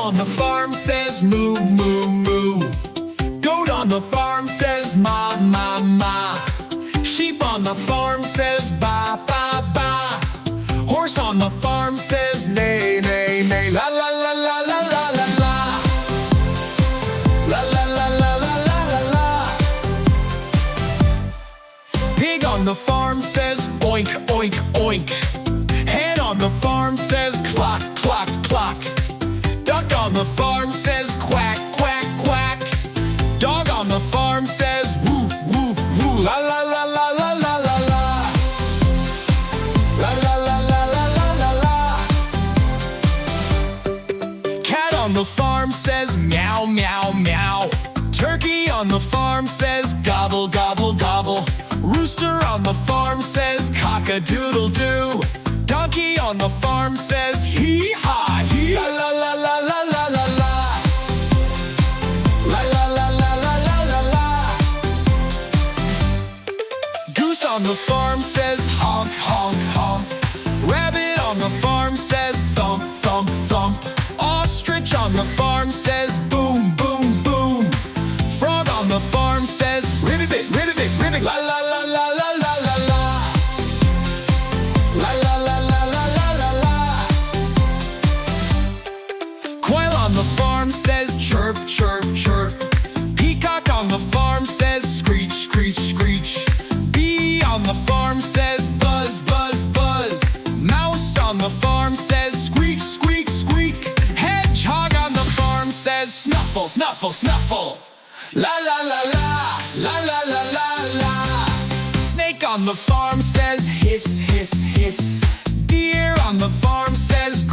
on the farm says moo, moo, moo. Goat on the farm says ma, ma, ma. Sheep on the farm says ba, ba, ba. Horse on the farm says neigh, neigh, neigh. La, la, la, la, la, la, la, la. La, la, la, la, la, la, la, la. Pig on the farm says oink, oink, oink. Hen on the farm says clock, clock, clock. Duck on the farm says quack, quack, quack. Dog on the farm says woof, woof, woof. La, la, la, la, la, la, la, la. La, la, la, la, la, la, la, la. Cat on the farm says meow, meow, meow. Turkey on the farm says gobble, gobble, gobble. Rooster on the farm says cock-a-doodle-doo. Donkey on the farm says hee-haw, hee. La, la, la, la, la, la, la, la. La, la, la, la, la, la, la, la. Goose on the farm says honk, honk, honk. Rabbit on the farm says thump, thump, thump. Ostrich on the farm says boom, boom, boom. Frog on the farm says ribbit, ribbit, ribbit. La, la, la, la, la, la, la, la. La, la, la, la, la, la, la, la. Quail on the farm says chirp, chirp, chirp. Peacock on the farm says screech, screech, screech. Bee on the farm says buzz, buzz, buzz. Mouse on the farm says squeak, squeak, squeak. Hedgehog on the farm says snuffle, snuffle, snuffle. La, la, la, la, la, la, la, la, la. Snake on the farm says hiss, hiss, hiss. Deer on the farm says